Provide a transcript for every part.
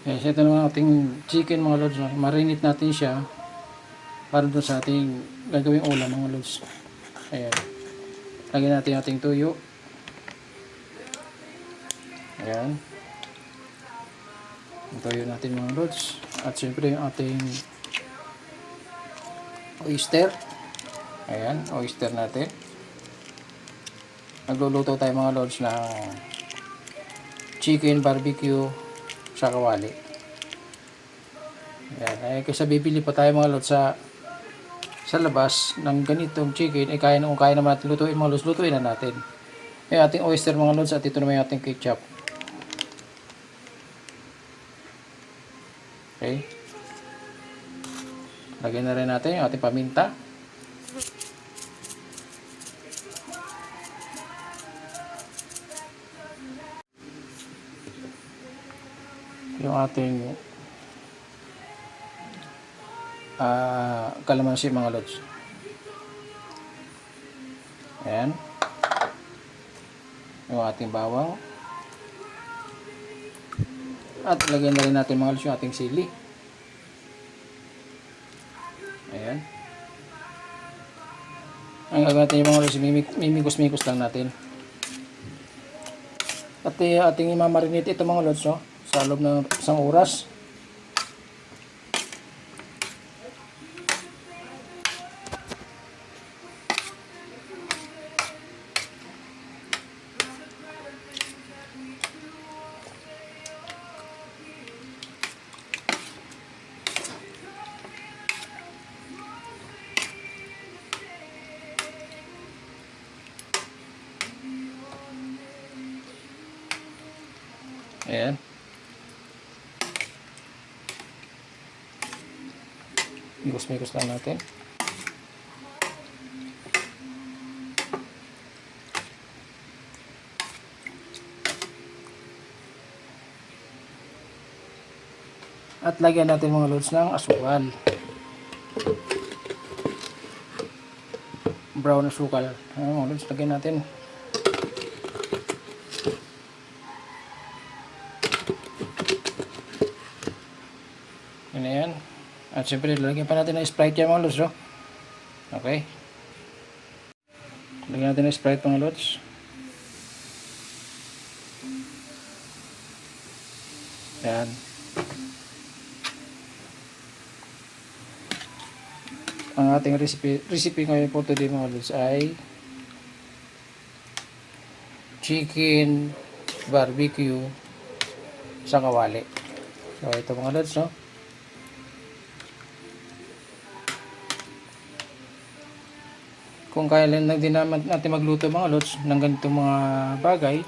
Yes, ito naman ating chicken mga lods. Marinate natin siya para doon sa ating gagawing ulam mga lods. Ayan. Lagyan natin ating tuyo. Ayan. Ang tuyo natin mga lods. At syempre yung ating oyster. Ayan, oyster natin. Nagluluto tayo mga lods ng chicken barbecue sa kawali. Ayan, ay kasi bibili pa tayo mga lods sa labas ng ganitong chicken, kaya naman natin lutuin mga lods, lutuin na natin. Yung ating oyster mga lods at ito naman yung ating ketchup. Okay. Lagyan na rin natin yung ating paminta. Yung ating kalamansi mga lods. Ayan. Yung ating bawang. At lagyan na rin natin mga lods yung ating sili. Ayan. Ang gagawin natin yung mga lods, mimikos-mikos lang natin. At ating imamarinate ito mga lods, no? Sa loob ng isang oras. Ayan. Mikos-mikos lang natin. At lagyan natin mga lods ng asukal. Brown asukal. Ayan mga lods, lagyan natin. Yan. At siyempre, lalagyan pa natin ng Sprite yan mga lods, no? Okay. Lagyan natin ng Sprite mga lods. Yan. Ang ating recipe ngayon po today mga lods ay chicken barbecue sa kawali. So, ito mga lods, no? Kung kailan lang din natin magluto mga lods ng ganitong mga bagay,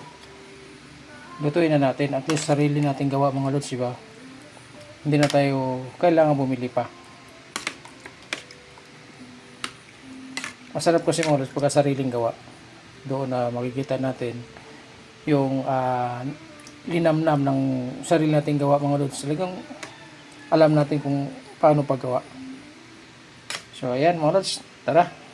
lutuin na natin. At least sarili natin gawa mga lods, diba? Hindi na tayo kailangan bumili pa. Masarap kasi mga lods pagka sariling gawa. Doon na makikita natin yung linamnam ng sarili nating gawa mga lods. Talagang alam natin kung paano paggawa. So ayan mga lods, tara!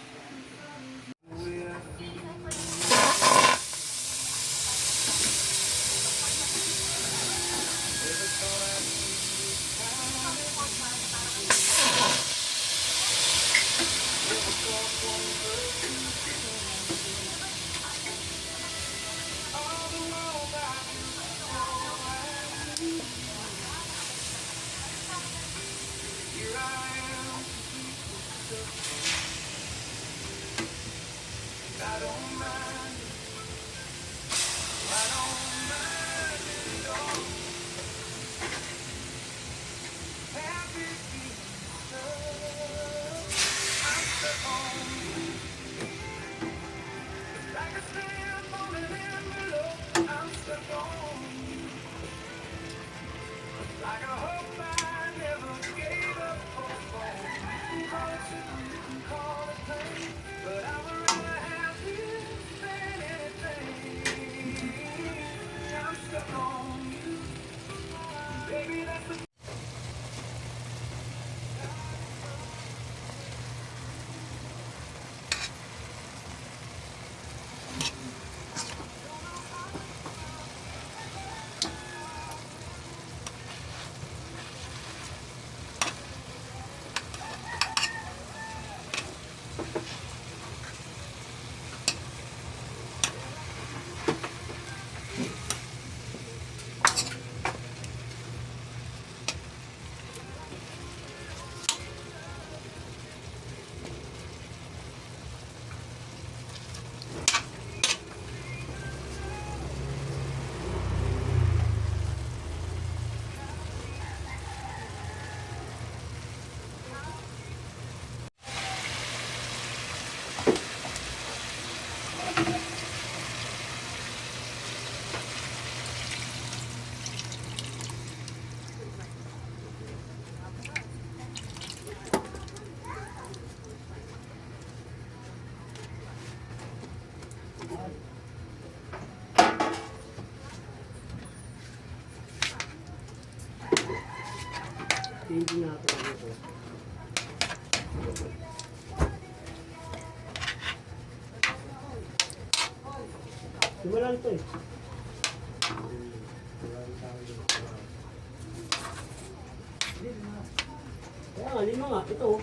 Hindi natin ano ko. Wala ito eh. Kaya nga, lima nga. Ito.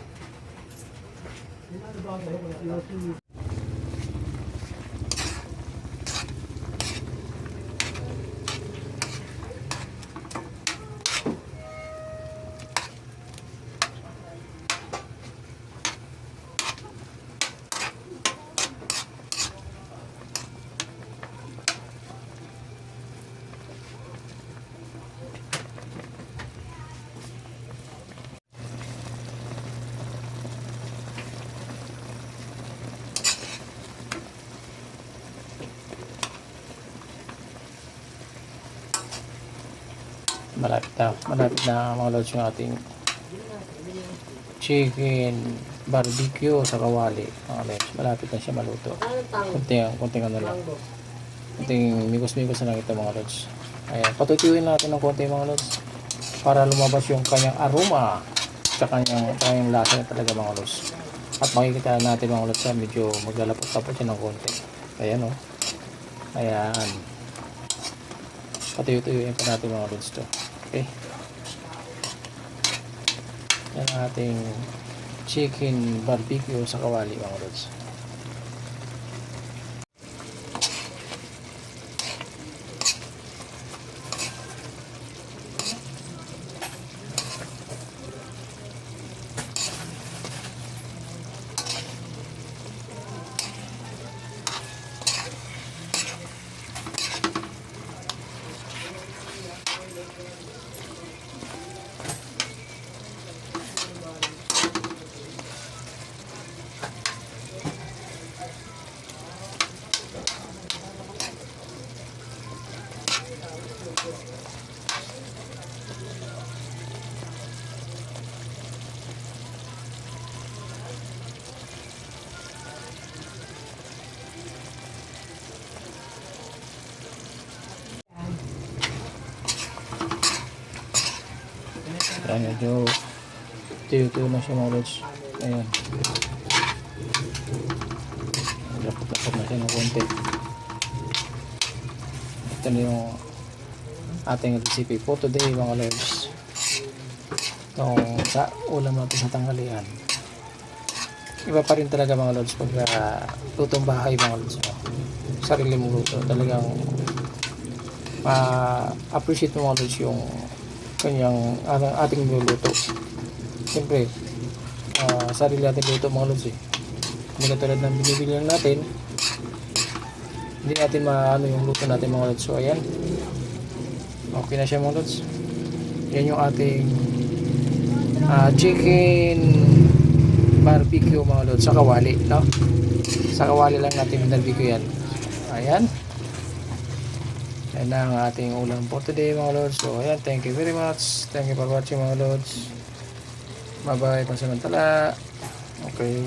Malapit na mga lods yung ating chicken barbecue sa kawali mga lods. Malapit na siya maluto. Kunting ano lang, kunting migos-migos na lang ito mga lods. Ayan, patutuyuin natin ng konti mga lods para lumabas yung kanyang aroma sa kanyang lasa na talaga mga lods. At makikita natin mga lods medyo maglalapot-lapot siya ng konti. Ayan o. Ayan, patuyuin pa natin mga lods to. Okay, yan ang ating chicken barbecue sa kawali mga lods. Ayan, medyo tuyo-tuyo na siya mga lods. Ayan, lapot-lapot na siya ng konti. Ito na yung ating recipe for today mga lods. Itong sa ulam natin sa tanghalian. Iba pa rin talaga mga lods pag lutong bahay mga lods. Sarili mong luto. Talagang ma-appreciate mo mga lods yung kanyang ating niluluto. Siyempre, sarili natin luto mga lods eh. Hindi katulad ng binibili lang natin, hindi natin maano yung luto natin mga lods. So ayan, okay na siya mga lods. Yan yung ating chicken barbecue mga lods sa kawali, no? Sa kawali lang natin barbecue yan. Ayan, yan na ang ating ulam for today mga lods. So ayan, thank you very much. Thank you for watching mga lods. Bye bye, pansamantala. Okay.